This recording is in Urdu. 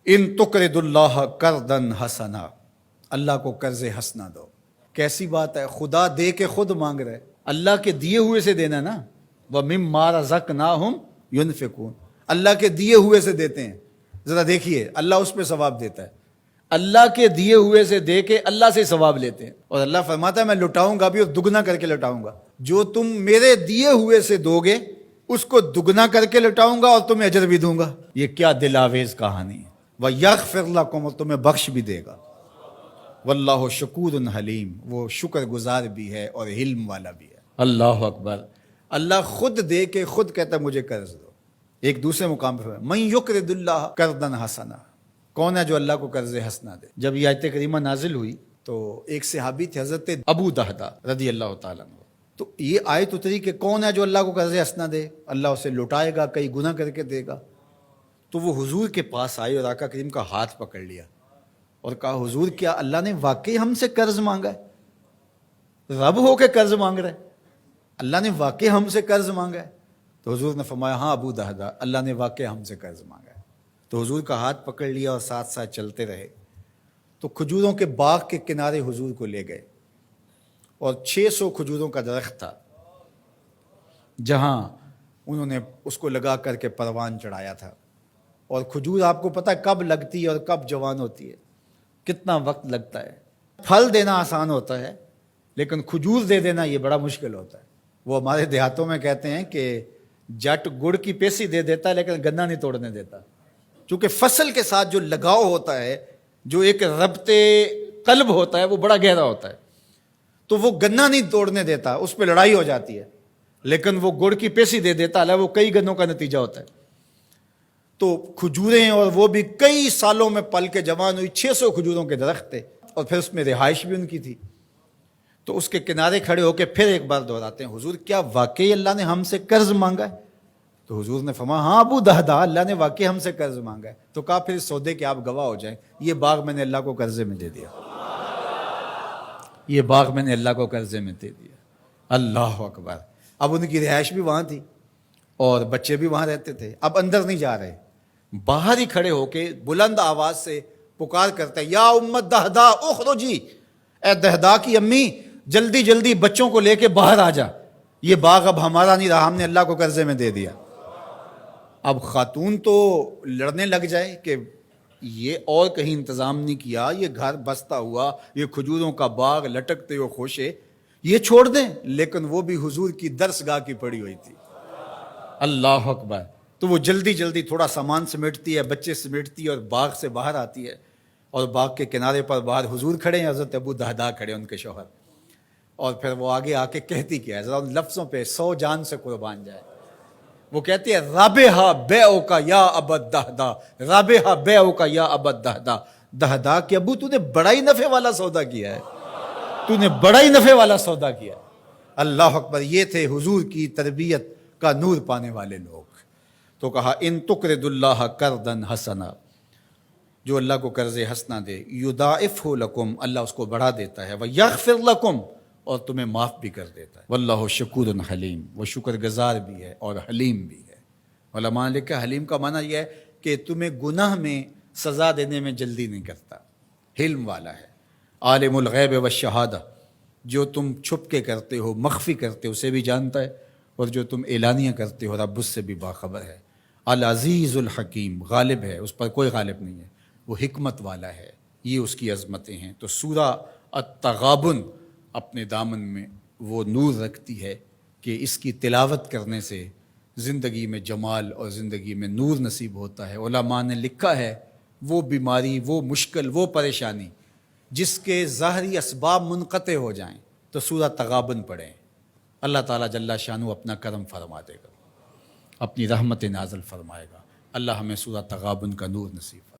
ان تقرض اللہ قرضا حسنا، اللہ کو قرض حسنا دو۔ کیسی بات ہے، خدا دے کے خود مانگ رہے، اللہ کے دیے ہوئے سے دینا نا۔ وَمِمَّا رَزَقْنَاهُمْ يُنْفِقُونَ، اللہ کے دیے ہوئے سے دیتے ہیں۔ ذرا دیکھیے اللہ اس پہ ثواب دیتا ہے، اللہ کے دیے ہوئے سے دے کے اللہ سے ثواب لیتے ہیں، اور اللہ فرماتا ہے میں لٹاؤں گا بھی اور دگنا کر کے لٹاؤں گا۔ جو تم میرے دیے ہوئے سے دو گے اس کو دگنا کر کے لٹاؤں گا اور تمہیں اجر بھی دوں گا۔ یہ کیا دل آویز کہانی ہے۔ وَيَغْفِرْ لَكُمْ، اور تمہیں بخش بھی دے گا۔ واللہ شکور حلیم، وہ شکر گزار بھی ہے اور حلم والا بھی ہے۔ اللہ اکبر، اللہ خود دے کے خود کہتا ہے مجھے قرض دو۔ ایک دوسرے مقام پہ من یقرض اللہ قرضا حسنا، کون ہے جو اللہ کو قرض حسنا دے؟ جب یہ آیت کریمہ نازل ہوئی تو ایک صحابی تھے حضرت ابو دہدا رضی اللہ تعالیٰ عنہ، تو یہ آیت اتری کہ کون ہے جو اللہ کو قرض حسنا دے، اللہ اسے لوٹائے گا، کئی گناہ کر کے دے گا۔ تو وہ حضور کے پاس آئے اور آقا کریم کا ہاتھ پکڑ لیا اور کہا حضور کیا اللہ نے واقعی ہم سے قرض مانگا ہے؟ رب ہو کے قرض مانگ رہے، اللہ نے واقعی ہم سے قرض مانگا ہے؟ تو حضور نے فرمایا ہاں ابو دہدا، اللہ نے واقعی ہم سے قرض مانگا ہے۔ تو حضور کا ہاتھ پکڑ لیا اور ساتھ ساتھ چلتے رہے، تو کھجوروں کے باغ کے کنارے حضور کو لے گئے، اور 600 کھجوروں کا درخت تھا جہاں انہوں نے اس کو لگا کر کے پروان چڑھایا تھا۔ اور کھجور آپ کو پتہ ہے کب لگتی ہے اور کب جوان ہوتی ہے، کتنا وقت لگتا ہے۔ پھل دینا آسان ہوتا ہے لیکن کھجور دے دینا یہ بڑا مشکل ہوتا ہے۔ وہ ہمارے دیہاتوں میں کہتے ہیں کہ جٹ گڑ کی پیسی دے دیتا ہے لیکن گنا نہیں توڑنے دیتا، چونکہ فصل کے ساتھ جو لگاؤ ہوتا ہے، جو ایک ربط قلب ہوتا ہے، وہ بڑا گہرا ہوتا ہے، تو وہ گنا نہیں توڑنے دیتا، اس پہ لڑائی ہو جاتی ہے، لیکن وہ گڑ کی پیسی دے دیتا ہے، وہ کئی گنوں کا نتیجہ ہوتا ہے۔ تو کھجوریں، اور وہ بھی کئی سالوں میں پل کے جوان ہوئی، 600 کھجوروں کے درخت تھے، اور پھر اس میں رہائش بھی ان کی تھی۔ تو اس کے کنارے کھڑے ہو کے پھر ایک بار دہراتے ہیں حضور کیا واقعی اللہ نے ہم سے قرض مانگا ہے؟ تو حضور نے فرمایا ہاں ابو دہدا، اللہ نے واقعی ہم سے قرض مانگا ہے۔ تو کہا پھر اس سودے کے آپ گواہ ہو جائیں، یہ باغ میں نے اللہ کو قرضے میں دے دیا، یہ باغ میں نے اللہ کو قرضے میں دے دیا۔ اللہ اکبر۔ اب ان کی رہائش بھی وہاں تھی اور بچے بھی وہاں رہتے تھے، اب اندر نہیں جا رہے، باہر ہی کھڑے ہو کے بلند آواز سے پکار کرتے ہیں یا امت دہدا اخرجی، اے دہدا کی امی جلدی جلدی بچوں کو لے کے باہر آ جا، یہ باغ اب ہمارا نہیں رہا، ہم نے اللہ کو قرضے میں دے دیا۔ اب خاتون تو لڑنے لگ جائے کہ یہ اور کہیں انتظام نہیں کیا، یہ گھر بستا ہوا، یہ کھجوروں کا باغ لٹکتے ہوئے خوشے، یہ چھوڑ دیں، لیکن وہ بھی حضور کی درسگاہ کی پڑی ہوئی تھی۔ اللہ اکبر۔ تو وہ جلدی جلدی تھوڑا سامان سمیٹتی ہے، بچے سمیٹتی ہے، اور باغ سے باہر آتی ہے، اور باغ کے کنارے پر باہر حضور کھڑے ہیں، حضرت ابو دہدا کھڑے ہیں ان کے شوہر، اور پھر وہ آگے آ کے کہتی کیا ہے، ذرا ان لفظوں پہ 100 جان سے قربان جائے۔ وہ کہتی ہے رابحہ بیعک یا ابا دہدا، رابحہ بیعک یا ابا دہدا، دہدا کہ ابو تو نے بڑا ہی نفع والا سودا کیا ہے، تو نے بڑا ہی نفع والا سودا کیا ہے۔ اللہ اکبر۔ یہ تھے حضور کی تربیت کا نور پانے والے لوگ۔ تو کہا ان تقرض اللہ قرضا حسنا، جو اللہ کو قرض حسنا دے، یضاعفہ لکم، اللہ اس کو بڑھا دیتا ہے، ویغفر لکم، اور تمہیں معاف بھی کر دیتا ہے۔ واللہ شکور حلیم، وہ شکر گزار بھی ہے اور حلیم بھی ہے۔ علماء نے لکھا حلیم کا معنی یہ ہے کہ تمہیں گناہ میں سزا دینے میں جلدی نہیں کرتا، حلم والا ہے۔ عالم الغیب والشہادہ، جو تم چھپ کے کرتے ہو، مخفی کرتے ہو، اسے بھی جانتا ہے، اور جو تم اعلانیہ کرتے ہو رب اس سے بھی باخبر ہے۔ العزیز الحکیم، غالب ہے، اس پر کوئی غالب نہیں ہے، وہ حکمت والا ہے، یہ اس کی عظمتیں ہیں۔ تو سورہ التغابن اپنے دامن میں وہ نور رکھتی ہے کہ اس کی تلاوت کرنے سے زندگی میں جمال اور زندگی میں نور نصیب ہوتا ہے۔ علماء نے لکھا ہے وہ بیماری، وہ مشکل، وہ پریشانی جس کے ظاہری اسباب منقطع ہو جائیں تو سورہ تغابن پڑھیں، اللہ تعالیٰ جل شانہ اپنا کرم فرما دے گا، اپنی رحمت نازل فرمائے گا۔ اللہ ہمیں سورہ تغابن کا نور نصیب فرمائے۔